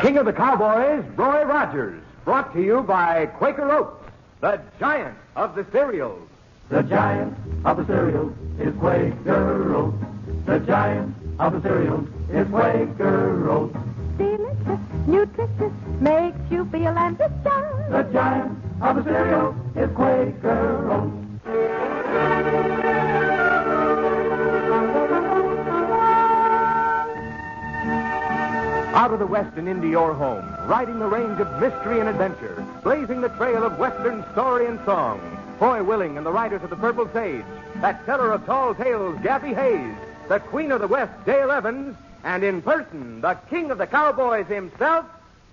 King of the Cowboys, Roy Rogers, brought to you by Quaker Oats, the giant of the cereals. The giant of the cereals is Quaker Oats. The giant of the cereals is Quaker Oats. Delicious, nutritious, makes you feel ambitious. The giant of the cereal is Quaker Oats. Out of the West and into your home, riding the range of mystery and adventure, blazing the trail of Western story and song. Foy Willing and the Riders of the Purple Sage, that teller of tall tales, Gaffy Hayes, the Queen of the West, Dale Evans, and in person, the King of the Cowboys himself,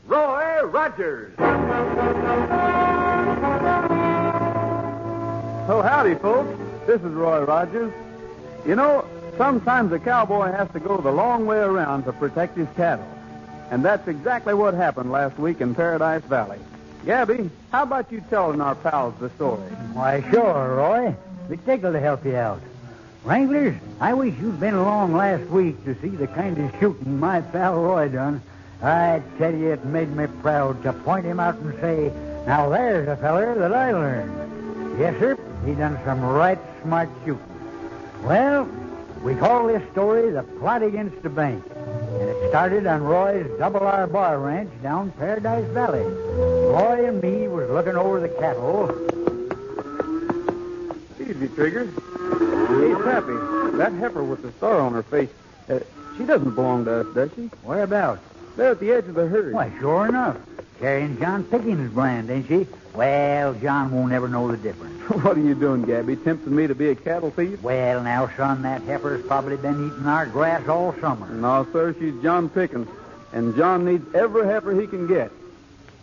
Roy Rogers. Oh, howdy, folks. This is Roy Rogers. You know, sometimes a cowboy has to go the long way around to protect his cattle. And that's exactly what happened last week in Paradise Valley. Gabby, how about you telling our pals the story? Why, sure, Roy. Be tickled to help you out. Wranglers, I wish you'd been along last week to see the kind of shooting my pal Roy done. I tell you, it made me proud to point him out and say, now there's a feller that I learned. Yes, sir, he done some right smart shooting. Well, we call this story The Plot Against the Bank. And it started on Roy's Double R Bar Ranch down Paradise Valley. Roy and me was looking over the cattle. Easy, Trigger. Hey, Pappy, that heifer with the star on her face, she doesn't belong to us, does she? Whereabouts? There at the edge of the herd. Why, sure enough. Carrying John Pickens' brand, ain't she? Well, John won't ever know the difference. What are you doing, Gabby? Tempting me to be a cattle thief? Well, now, son, that heifer's probably been eating our grass all summer. No, sir, she's John Pickens. And John needs every heifer he can get.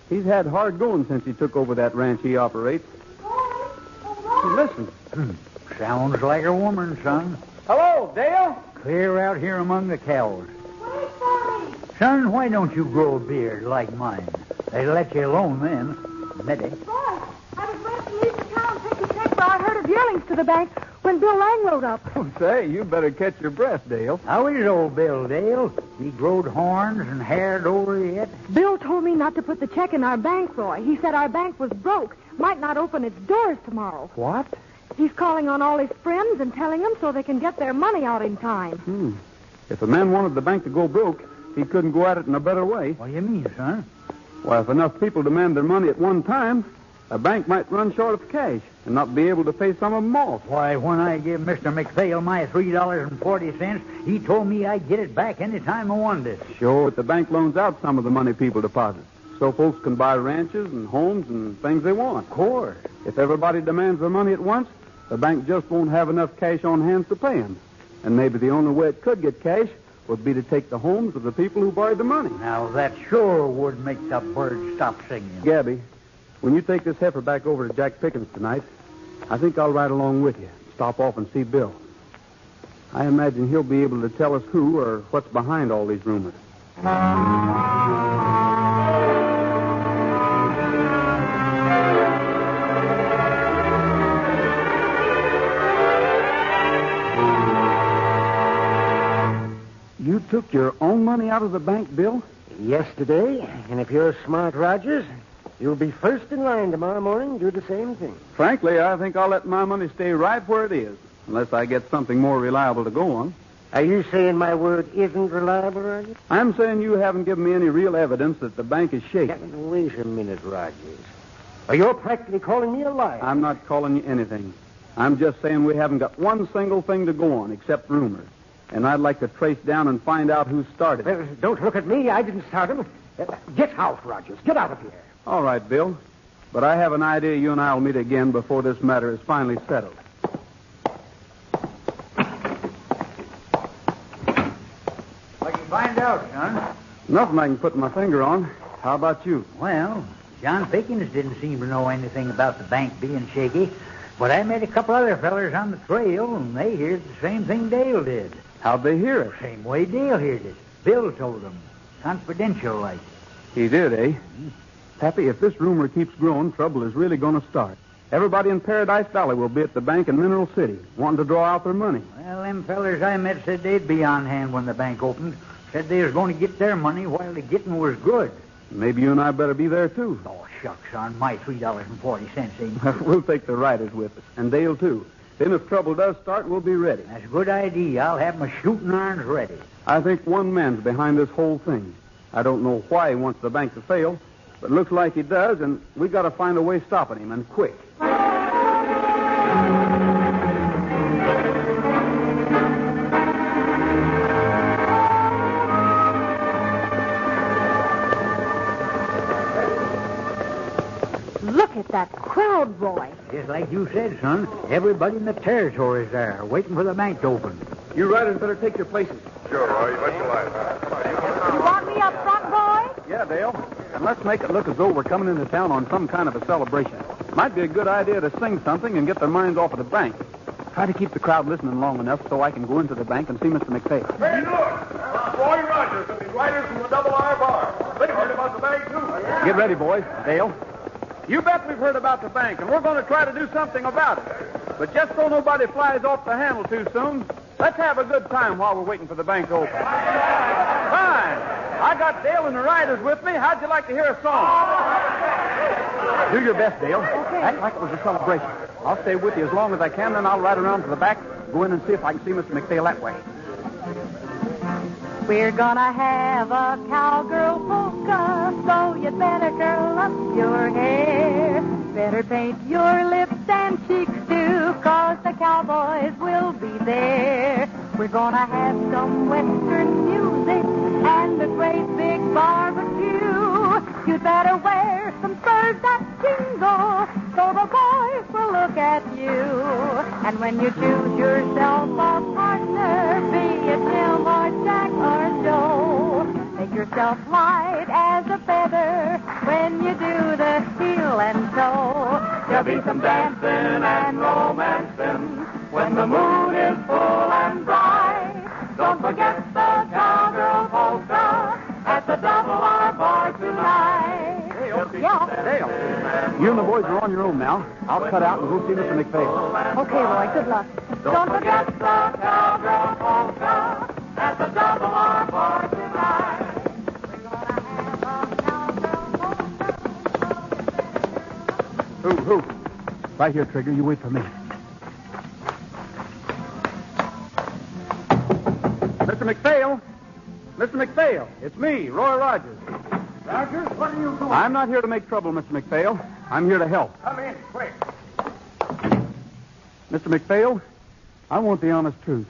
He's had hard going since he took over that ranch he operates. Listen. Sounds like a woman, son. Hello, Dale. Clear out here among the cows. Son, why don't you grow a beard like mine? They let you alone then. Maybe. Boy, I was going to leave the town and take a check for our herd of yearlings to the bank when Bill Lang rode up. Say, you better catch your breath, Dale. How is old Bill, Dale? He growed horns and haired over yet? Bill told me not to put the check in our bank, Roy. He said our bank was broke, might not open its doors tomorrow. What? He's calling on all his friends and telling them so they can get their money out in time. If a man wanted the bank to go broke, he couldn't go at it in a better way. What do you mean, son? Why, if enough people demand their money at one time, a bank might run short of cash and not be able to pay some of them off. Why, when I gave Mr. McPhail my $3.40, he told me I'd get it back any time I wanted it. Sure, but the bank loans out some of the money people deposit, so folks can buy ranches and homes and things they want. Of course. If everybody demands their money at once, the bank just won't have enough cash on hand to pay them. And maybe the only way it could get cash would be to take the homes of the people who borrowed the money. Now, that sure would make the birds stop singing. Gabby, when you take this heifer back over to Jack Pickens tonight, I think I'll ride along with you. Stop off and see Bill. I imagine he'll be able to tell us who or what's behind all these rumors. You took your own money out of the bank, Bill? Yesterday, and if you're smart, Rogers, you'll be first in line tomorrow morning to do the same thing. Frankly, I think I'll let my money stay right where it is, unless I get something more reliable to go on. Are you saying my word isn't reliable, Rogers? I'm saying you haven't given me any real evidence that the bank is shaking. Wait a minute, Rogers. Well, you're practically calling me a liar. I'm not calling you anything. I'm just saying we haven't got one single thing to go on except rumors. And I'd like to trace down and find out who started it. Well, don't look at me. I didn't start him. Get out, Rogers. Get out of here. All right, Bill. But I have an idea you and I will meet again before this matter is finally settled. What'd you find out, son? Nothing I can put my finger on. How about you? Well, John Pickens didn't seem to know anything about the bank being shaky, but I met a couple other fellers on the trail, and they heard the same thing Dale did. How'd they hear it? Same way Dale heard it. Bill told them. Confidential, like. He did, eh? Pappy, if this rumor keeps growing, trouble is really going to start. Everybody in Paradise Valley will be at the bank in Mineral City, wanting to draw out their money. Well, them fellers I met said they'd be on hand when the bank opened. Said they was going to get their money while the getting was good. Maybe you and I better be there, too. Oh, shucks, on my $3.40 ain't. We'll take the riders with us, and Dale, too. Then if trouble does start, we'll be ready. That's a good idea. I'll have my shooting irons ready. I think one man's behind this whole thing. I don't know why he wants the bank to fail, but it looks like he does, and we got to find a way stopping him, and quick. Look at that crowd, Roy. Just like you said, son. Everybody in the territory's there, waiting for the bank to open. You riders better take your places. Sure, Roy. You bet your life. You want me up front, Roy? Yeah, Dale. And let's make it look as though we're coming into town on some kind of a celebration. Might be a good idea to sing something and get their minds off of the bank. Try to keep the crowd listening long enough so I can go into the bank and see Mr. McPhail. Hey, look! Roy Rogers and the riders from the Double R Bar. They've heard about the bank, too. Get ready, boys. Dale. You bet we've heard about the bank, and we're going to try to do something about it. But just so nobody flies off the handle too soon, let's have a good time while we're waiting for the bank to open. Fine. I got Dale and the riders with me. How'd you like to hear a song? Do your best, Dale. Okay. Act like it was a celebration. I'll stay with you as long as I can, then I'll ride around to the back, go in and see if I can see Mr. McPhail that way. We're gonna have a cowgirl polka, so you'd better curl up your hair. Better paint your lips and cheeks too, 'cause the cowboys will be there. We're gonna have some western music and a great big barbecue. You'd better wear some spurs that jingle, so the boys will look at you. And when you choose yourself a partner, be it Jim or Jack or Joe, make yourself light as a feather when you do the heel and toe. There'll be some dancing and romancing when the moon is full and bright. Don't forget the cowgirl polka at the Double R Bar tonight. Yeah. Dale, you and the boys are on your own now. I'll cut out and go see Mr. McPhail. Okay, Roy, good luck. Don't forget the cowgirl polka at the Double R Bar tonight. Who? Right here, Trigger. You wait for me. Mr. McPhail! Mr. McPhail! It's me, Roy Rogers. Rogers, what are you doing? I'm not here to make trouble, Mr. McPhail. I'm here to help. Come in, quick. Mr. McPhail, I want the honest truth.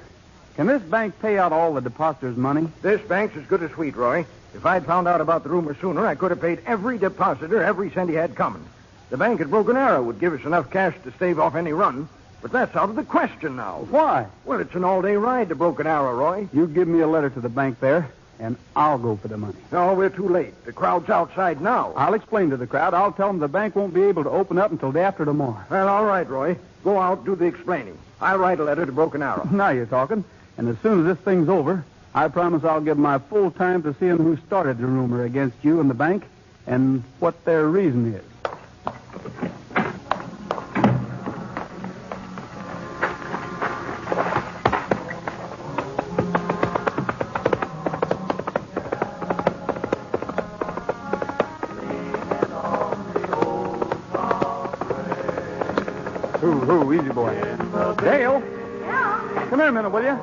Can this bank pay out all the depositors' money? This bank's as good as sweet, Roy. If I'd found out about the rumor sooner, I could have paid every depositor every cent he had coming. The bank at Broken Arrow would give us enough cash to stave off any run, but that's out of the question now. Why? Well, it's an all-day ride to Broken Arrow, Roy. You give me a letter to the bank there, and I'll go for the money. No, we're too late. The crowd's outside now. I'll explain to the crowd. I'll tell them the bank won't be able to open up until day after tomorrow. Well, all right, Roy. Go out, do the explaining. I'll write a letter to Broken Arrow. Now you're talking. And as soon as this thing's over, I promise I'll give my full time to seeing who started the rumor against you and the bank and what their reason is. Who? Easy, boy. Dale? Yeah. Come here a minute, will you?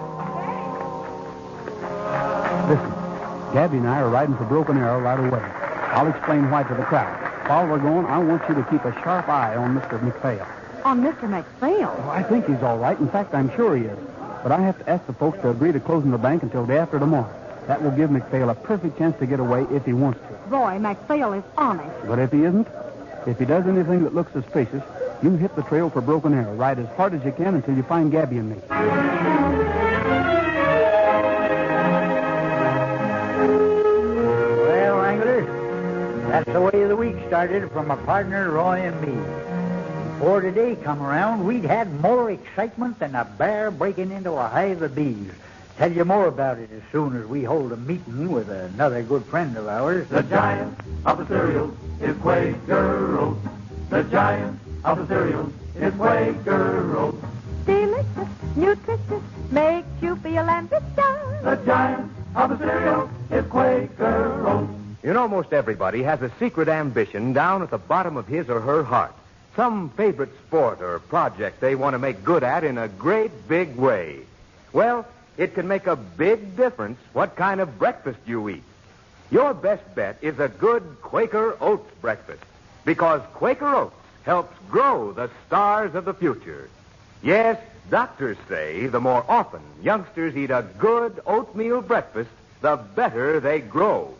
Listen, Gabby and I are riding for Broken Arrow right away. I'll explain why to the crowd. While we're going, I want you to keep a sharp eye on Mr. McPhail. On Mr. McPhail? Oh, I think he's all right. In fact, I'm sure he is. But I have to ask the folks to agree to closing the bank until day after tomorrow. That will give McPhail a perfect chance to get away if he wants to. Roy, McPhail is honest. But if he isn't, if he does anything that looks suspicious, you hit the trail for Broken Arrow. Ride as hard as you can until you find Gabby and me. Well, Wranglers, that's the way the week started from my partner, Roy, and me. Before today come around, we'd had more excitement than a bear breaking into a hive of bees. Tell you more about it as soon as we hold a meeting with another good friend of ours. The giant of the cereal is Quaker Oats. The giant of the cereal is Quaker Oats. Delicious, nutritious, makes you feel ambitious. The giant of the cereal is Quaker Oats. You know, most everybody has a secret ambition down at the bottom of his or her heart. Some favorite sport or project they want to make good at in a great big way. Well, it can make a big difference what kind of breakfast you eat. Your best bet is a good Quaker Oats breakfast, because Quaker Oats helps grow the stars of the future. Yes, doctors say the more often youngsters eat a good oatmeal breakfast, the better they grow.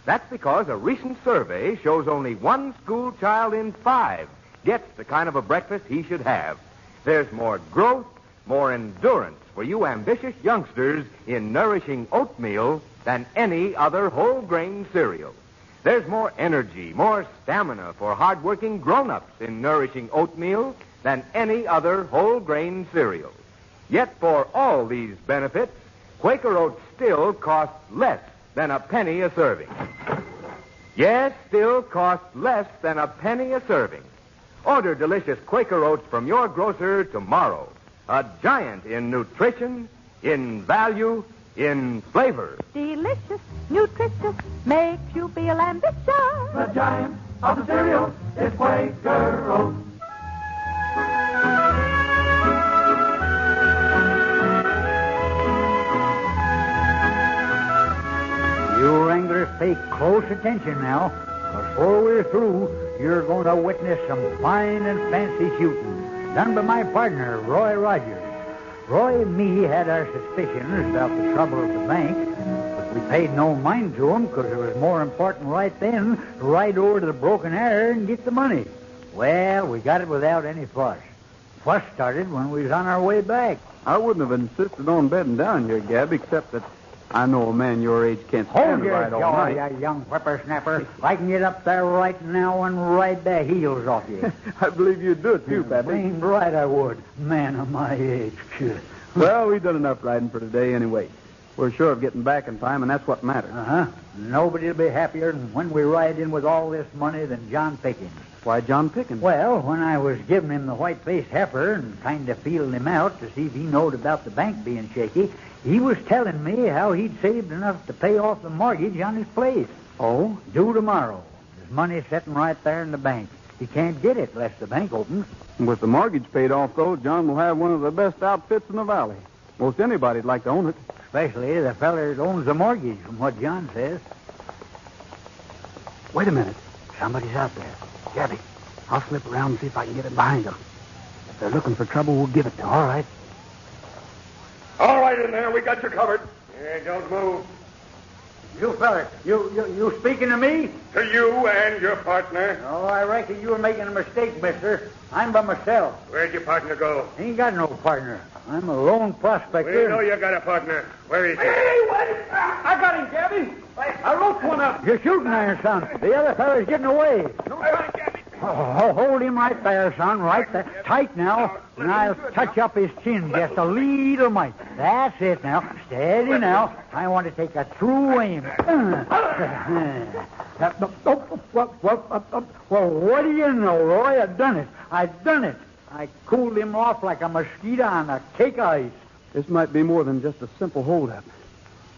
That's because a recent survey shows only one school child in 5 gets the kind of a breakfast he should have. There's more growth, more endurance for you ambitious youngsters in nourishing oatmeal than any other whole grain cereal. There's more energy, more stamina for hard-working grown-ups in nourishing oatmeal than any other whole grain cereal. Yet for all these benefits, Quaker Oats still costs less than a penny a serving. Yes, still costs less than a penny a serving. Order delicious Quaker Oats from your grocer tomorrow. A giant in nutrition, in value, in flavor. Delicious, nutritious, makes you feel ambitious. The giant of the cereal is Quaker Oats. You wranglers pay close attention now. Before we're through, you're going to witness some fine and fancy shooting done by my partner, Roy Rogers. Roy and me had our suspicions about the trouble at the bank, but we paid no mind to them because it was more important right then to ride over to the Broken Arrow and get the money. Well, we got it without any fuss. Fuss started when we was on our way back. I wouldn't have insisted on bedding down here, Gab, except that I know a man your age can't stand to ride all night. You young whippersnapper. I can get up there right now and ride the heels off you. I believe you'd do it, too, Pappy. Ain't right I would. Man of my age. Well, we've done enough riding for today anyway. We're sure of getting back in time, and that's what matters. Uh-huh. Nobody'll be happier than when we ride in with all this money than John Pickens. Why John Pickens? Well, when I was giving him the white-faced heifer and kind of feeling him out to see if he knowed about the bank being shaky, he was telling me how he'd saved enough to pay off the mortgage on his place. Oh? Due tomorrow. His money's sitting right there in the bank. He can't get it unless the bank opens. And with the mortgage paid off, though, John will have one of the best outfits in the valley. Most anybody'd like to own it. Especially the feller that owns the mortgage, from what John says. Wait a minute. Somebody's out there. Gabby, I'll slip around and see if I can get in behind them. If they're looking for trouble, we'll give it to them. All right. All right in there. We got you covered. Yeah, don't move. You feller, you speaking to me? To you and your partner. Oh, I reckon you were making a mistake, mister. I'm by myself. Where'd your partner go? Ain't got no partner. I'm a lone prospector. We know you got a partner. Where is he? Hey, wait! I got him, Gabby. I roped one up. You're shooting there, son. The other feller's getting away. No time, Gabby. Oh, hold him right there, son. Right there. Tight now. And I'll touch up his chin just a little mite. That's it now. Steady now. I want to take a true aim. Well, what do you know, Roy? I've done it. I've done it. I cooled him off like a mosquito on a cake of ice. This might be more than just a simple holdup.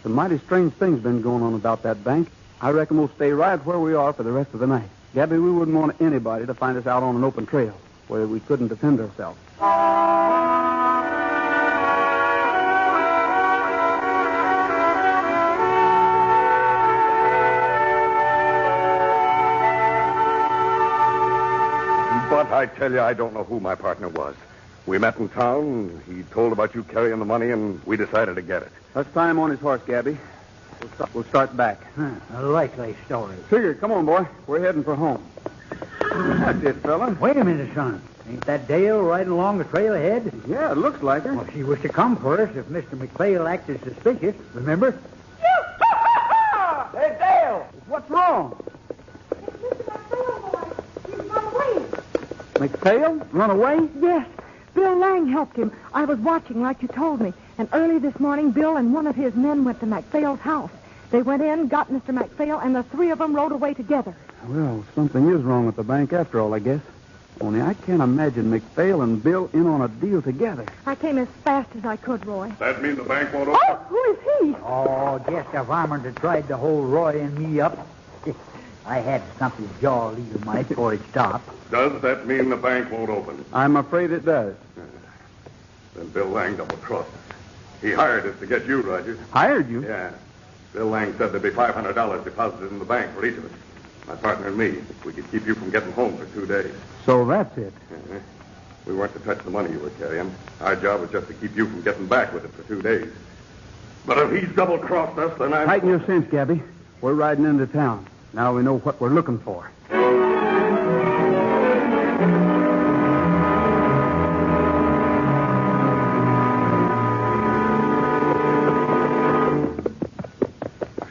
Some mighty strange things been going on about that bank. I reckon we'll stay right where we are for the rest of the night. Gabby, we wouldn't want anybody to find us out on an open trail where we couldn't defend ourselves. But I tell you, I don't know who my partner was. We met in town. He told about you carrying the money, and we decided to get it. Let's tie him on his horse, Gabby. We'll start back. A likely story. Figure, come on, boy. We're heading for home. That's it, fella. Wait a minute, son. Ain't that Dale riding along the trail ahead? Yeah, it looks like her. Well, she was to come for us if Mr. McPhail acted suspicious, remember? Hey, Dale! What's wrong? McPhail? Run away? Yes. Bill Lang helped him. I was watching like you told me. And early this morning, Bill and one of his men went to McPhail's house. They went in, got Mr. McPhail, and the three of them rode away together. Well, something is wrong at the bank after all, I guess. Only I can't imagine McPhail and Bill in on a deal together. I came as fast as I could, Roy. That means the bank won't open? Oh, who is he? Oh, just a varmint that tried to hold Roy and me up. I had to stump his jaw a little, Mike, before it stopped. Does that mean the bank won't open? I'm afraid it does. Then Bill Lang double-crossed us. He hired us to get you, Rogers. Hired you? Yeah. Bill Lang said there'd be $500 deposited in the bank for each of us. My partner and me, if we could keep you from getting home for 2 days. So that's it. Uh-huh. We weren't to touch the money you were carrying. Our job was just to keep you from getting back with it for 2 days. But if he's double-crossed us, then I'm... Tighten your cinch, Gabby. We're riding into town. Now we know what we're looking for.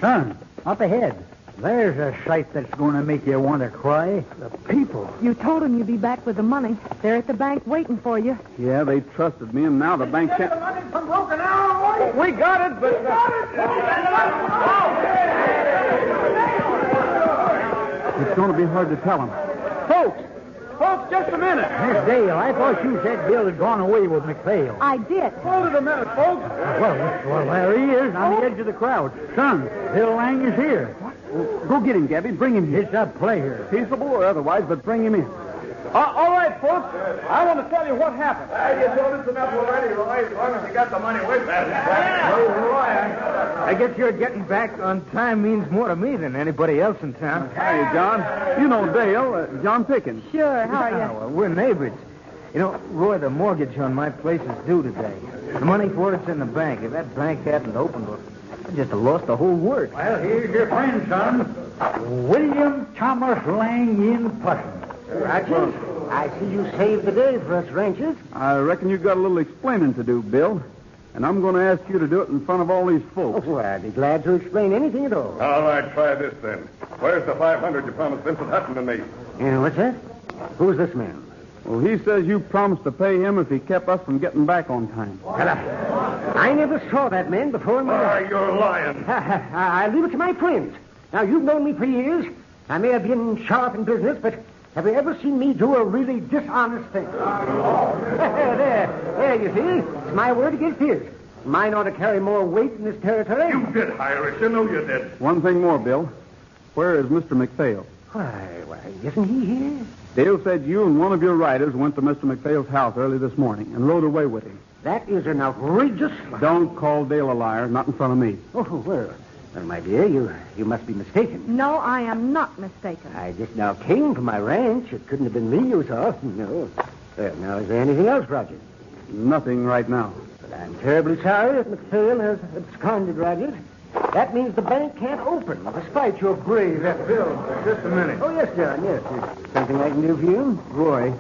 Son, up ahead. There's a sight that's going to make you want to cry. The people. You told them you'd be back with the money. They're at the bank waiting for you. Yeah, they trusted me, and now the bank can't... The money from Broken Arrow. We got it, but... It's going to be hard to tell them. Folks, just a minute. Miss Dale, I thought you said Bill had gone away with McPhail. I did. Hold it a minute, folks. Well, there he is on the edge of the crowd. Son, Bill Lang is here. Go get him, Gabby. Bring him here. It's a pleasure. Peaceable or otherwise, but bring him in. All right, folks. I want to tell you what happened. You told us enough already, Roy, as long as you got the money with you. I guess your getting back on time means more to me than anybody else in town. Hey, John. You know Dale, John Pickens. Sure, how are you? Well, we're neighbors. You know, Roy, the mortgage on my place is due today. The money for it's in the bank. If that bank hadn't opened, I'd just have lost the whole work. Well, here's your friend, son. William Thomas Lang in Putnam. Rogers, I see you saved the day for us ranchers. I reckon you've got a little explaining to do, Bill. And I'm going to ask you to do it in front of all these folks. Oh, I'd be glad to explain anything at all. All right, try this then. Where's the $500 you promised Vincent Hutton and me? What's that? Who's this man? Well, he says you promised to pay him if he kept us from getting back on time. Well, I never saw that man before in my life. You're lying. I leave it to my friends. Now, you've known me for years. I may have been sharp in business, but have you ever seen me do a really dishonest thing? There, you see? It's my word against his. Mine ought to carry more weight in this territory. You did hire us. You know you did. One thing more, Bill. Where is Mr. McPhail? Why, isn't he here? Dale said you and one of your riders went to Mr. McPhail's house early this morning and rode away with him. That is an outrageous lie. Don't call Dale a liar, not in front of me. Oh, well, my dear, you must be mistaken. No, I am not mistaken. I just now came from my ranch. It couldn't have been me you saw. No. Well, now, is there anything else, Roger? Nothing right now. But I'm terribly sorry that McPhail has absconded, Rogers. That means the bank can't open, despite your brave efforts. Bill, just a minute. Oh, yes, John, yes. Is something I can do for you? Roy,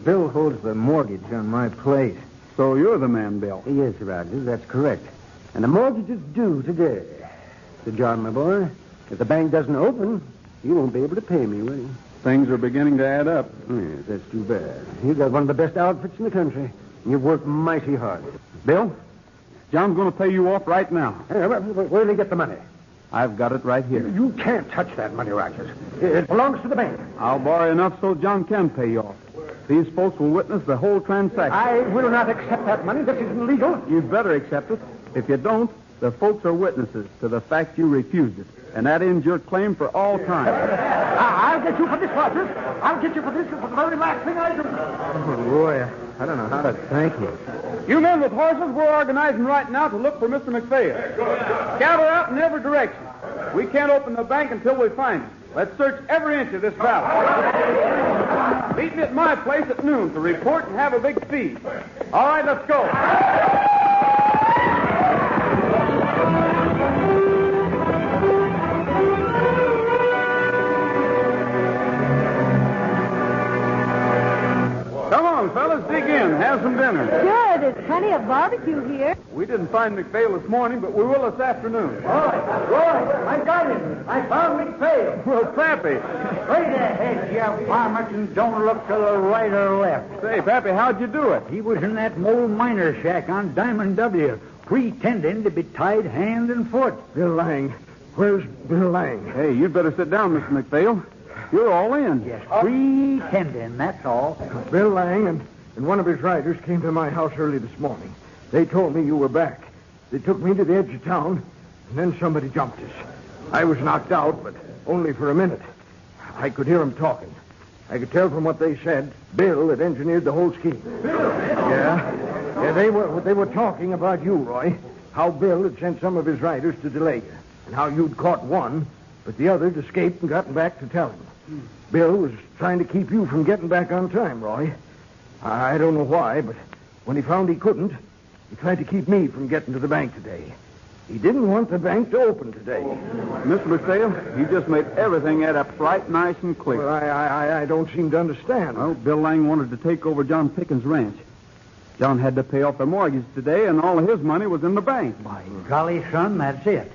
Bill holds the mortgage on my place. So you're the man, Bill. Yes, Rogers, that's correct. And the mortgage is due today. So, John, my boy, if the bank doesn't open, you won't be able to pay me, will you? Things are beginning to add up. Yes, that's too bad. You've got one of the best outfits in the country. And you've worked mighty hard. Bill, John's going to pay you off right now. Where do you get the money? I've got it right here. You can't touch that money, Rogers. It belongs to the bank. I'll borrow enough so John can pay you off. These folks will witness the whole transaction. I will not accept that money. This isn't legal. You'd better accept it. If you don't, the folks are witnesses to the fact you refused it. And that ends your claim for all time. I'll get you for this, Rogers. I'll get you for this. It's the very last thing I do. Oh, Roy, I don't know how to thank you. You men with horses, we're organizing right now to look for Mr. McPhail. Scatter out in every direction. We can't open the bank until we find him. Let's search every inch of this valley. Meet me at my place at noon to report and have a big feed. All right, let's go. Come on, fellas, dig in. Have some dinner. Sure, there's plenty of barbecue here. We didn't find McPhail this morning, but we will this afternoon. Roy, I got him. I found McPhail. Well, Pappy. Straight ahead, you varmint, and don't look to the right or left. Say, Pappy, how'd you do it? He was in that old miner shack on Diamond W, pretending to be tied hand and foot. Bill Lang. Where's Bill Lang? Hey, you'd better sit down, Mr. McPhail. You're all in. Just pretending, that's all. Bill Lang and one of his riders came to my house early this morning. They told me you were back. They took me to the edge of town, and then somebody jumped us. I was knocked out, but only for a minute. I could hear them talking. I could tell from what they said, Bill had engineered the whole scheme. Bill? Yeah, they were talking about you, Roy. How Bill had sent some of his riders to delay you, and how you'd caught one, but the others escaped and gotten back to tell him. Bill was trying to keep you from getting back on time, Roy. I don't know why, but when he found he couldn't, he tried to keep me from getting to the bank today. He didn't want the bank to open today. Mr. McPhail, you just made everything add up right nice and clear. Well, I don't seem to understand. Well, Bill Lang wanted to take over John Pickens' ranch. John had to pay off the mortgage today, and all of his money was in the bank. By golly, son, that's it.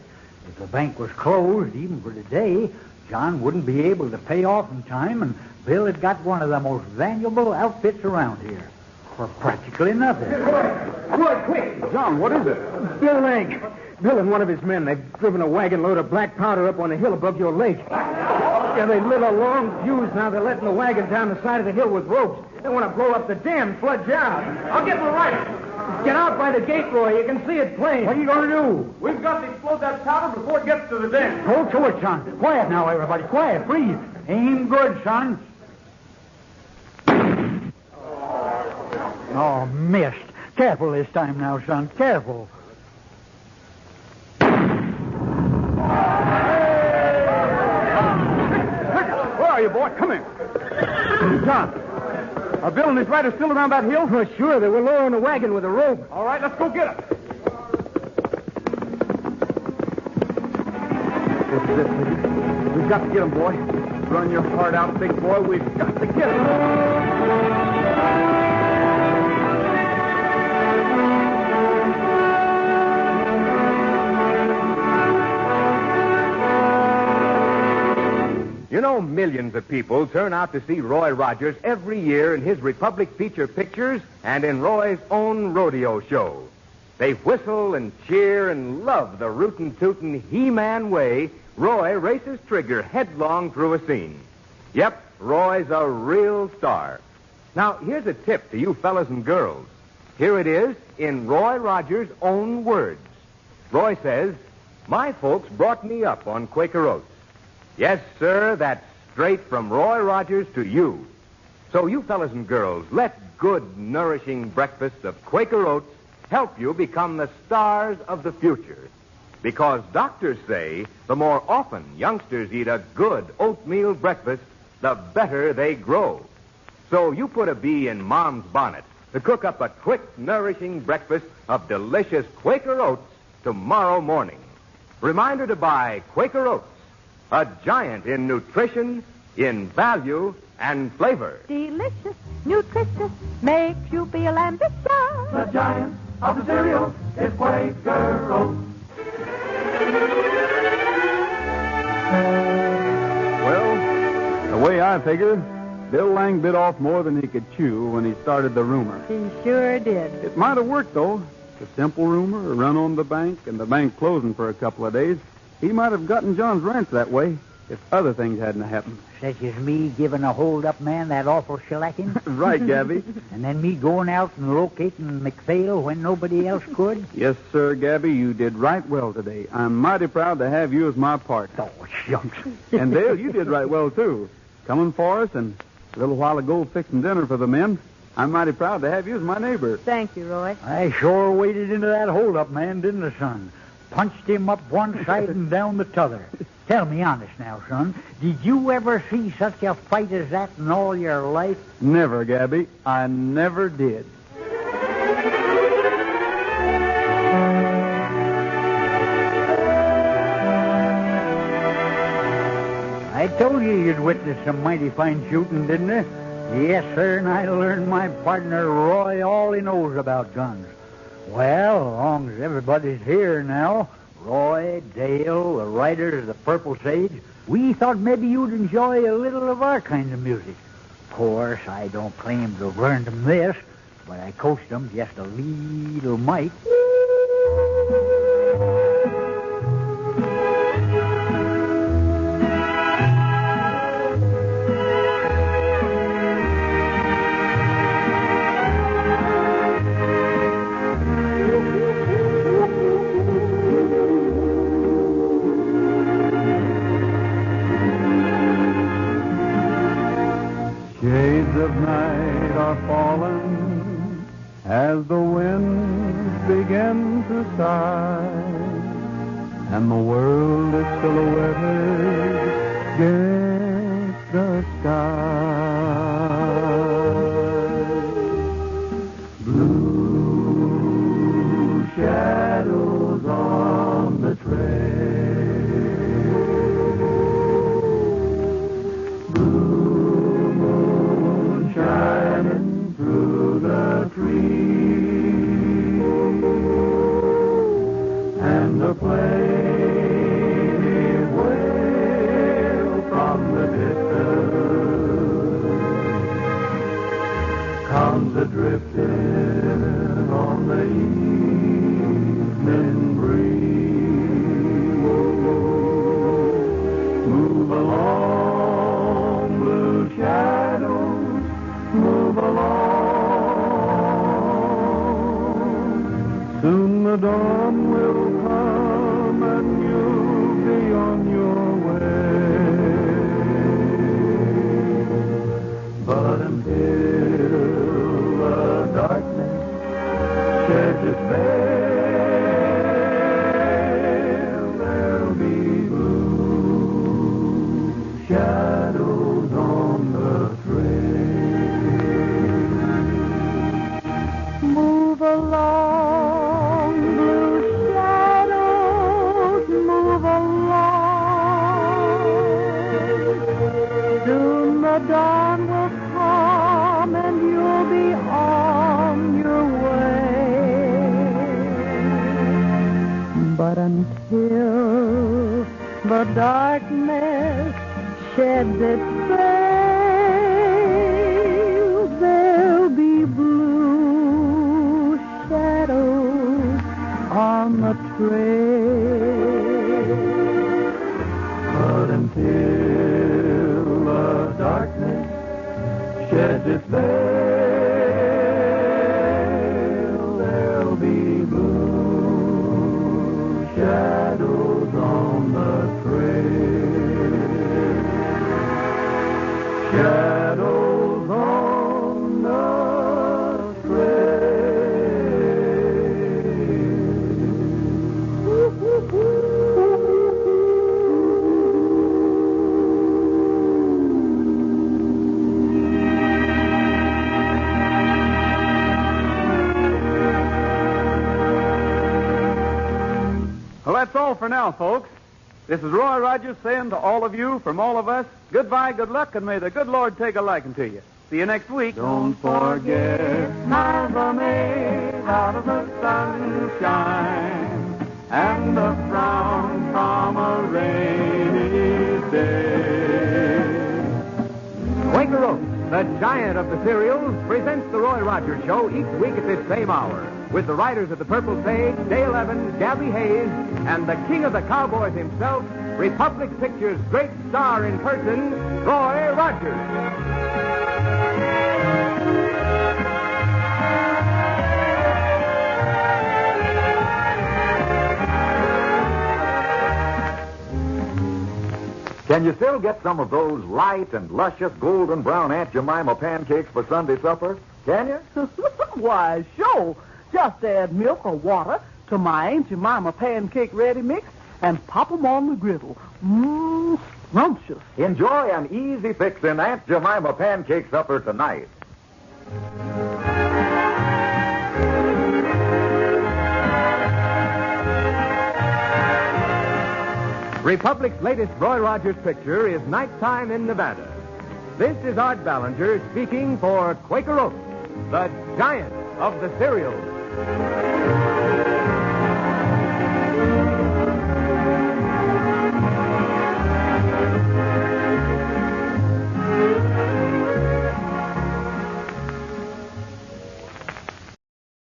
If the bank was closed, even for today, John wouldn't be able to pay off in time, and Bill had got one of the most valuable outfits around here for practically nothing. Roy, quick! John, what is it? Bill Lang. Bill and one of his men, they've driven a wagon load of black powder up on a hill above your lake. Yeah, they lit a long fuse. Now they're letting the wagon down the side of the hill with ropes. They want to blow up the dam, sludge out. I'll get the right. Get out by the gate, Roy. You can see it plain. What are you going to do? We've got to explode that powder before it gets to the dam. Hold to it, son. Quiet now, everybody. Quiet. Breathe. Aim good, son. Oh, missed. Careful this time now, son. Careful. Where are you, boy? Come here. John, are Bill and his riders still around that hill? Oh, sure. They were lowering the wagon with a rope. All right, let's go get them. This is it. We've got to get them, boy. Run your heart out, big boy. We've got to get them. You know, millions of people turn out to see Roy Rogers every year in his Republic feature pictures and in Roy's own rodeo show. They whistle and cheer and love the rootin' tootin' He-Man way Roy races Trigger headlong through a scene. Yep, Roy's a real star. Now, here's a tip to you fellas and girls. Here it is in Roy Rogers' own words. Roy says, "My folks brought me up on Quaker Oats." Yes, sir, that's straight from Roy Rogers to you. So you fellas and girls, let good, nourishing breakfasts of Quaker Oats help you become the stars of the future. Because doctors say the more often youngsters eat a good oatmeal breakfast, the better they grow. So you put a bee in Mom's bonnet to cook up a quick, nourishing breakfast of delicious Quaker Oats tomorrow morning. Reminder to buy Quaker Oats, a giant in nutrition, in value, and flavor. Delicious, nutritious, makes you feel ambitious. The giant of the cereal is Quaker Oats. Well, the way I figure, Bill Lang bit off more than he could chew when he started the rumor. He sure did. It might have worked, though. A simple rumor, a run on the bank, and the bank closing for a couple of days. He might have gotten John's ranch that way if other things hadn't happened. Such as me giving a hold-up man that awful shellacking? Right, Gabby. And then me going out and locating McPhail when nobody else could? Yes, sir, Gabby, you did right well today. I'm mighty proud to have you as my partner. Oh, shucks. And Dale, you did right well, too. Coming for us and a little while ago fixing dinner for the men. I'm mighty proud to have you as my neighbor. Thank you, Roy. I sure waded into that hold-up man, didn't I, son? Punched him up one side and down the t'other. Tell me honest now, son. Did you ever see such a fight as that in all your life? Never, Gabby. I never did. I told you you'd witness some mighty fine shooting, didn't I? Yes, sir, and I learned my partner Roy all he knows about guns. Well, as long as everybody's here now, Roy, Dale, the riders of the Purple Sage, we thought maybe you'd enjoy a little of our kind of music. Of course, I don't claim to have learned them this, but I coached them just a little mite. fallen as the winds begin to sigh, and the world is silhouetted against the sky. Blue shadows on the trail, blue moon shining through the trees, and the plaintive wail from the distance comes a-drifting on the evening breeze. Move along, blue shadows, move along. Soon the dawn will come and you'll be on your way. But until the darkness sheds its veil, there'll be blue shadows on the trail. Move along, blue shadows, move along. Soon the dawn will come and you'll be on your way. But until the darkness sheds its veil, there'll be blue shadows on the trail. But until the darkness sheds its veil, there'll be blue shadows on the trail. Shadows on the Well, that's all for now, folks. This is Roy Rogers saying to all of you, from all of us, goodbye, good luck, and may the good Lord take a liking to you. See you next week. Don't forget smiles are made out of the sunshine and the frown from a rainy day. Quaker Oats, the giant of the cereals, presents the Roy Rogers Show each week at this same hour, with the writers of the Purple Sage, Dale Evans, Gabby Hayes, and the king of the cowboys himself, Republic Pictures' great star in person, Roy Rogers. Can you still get some of those light and luscious golden brown Aunt Jemima pancakes for Sunday supper? Can you? Why, sure. Just add milk or water to my Aunt Jemima pancake ready mix and pop 'em on the griddle. Scrumptious. Enjoy an easy fixin' Aunt Jemima pancake supper tonight. Republic's latest Roy Rogers picture is Nighttime in Nevada. This is Art Ballinger speaking for Quaker Oats, the giant of the cereals.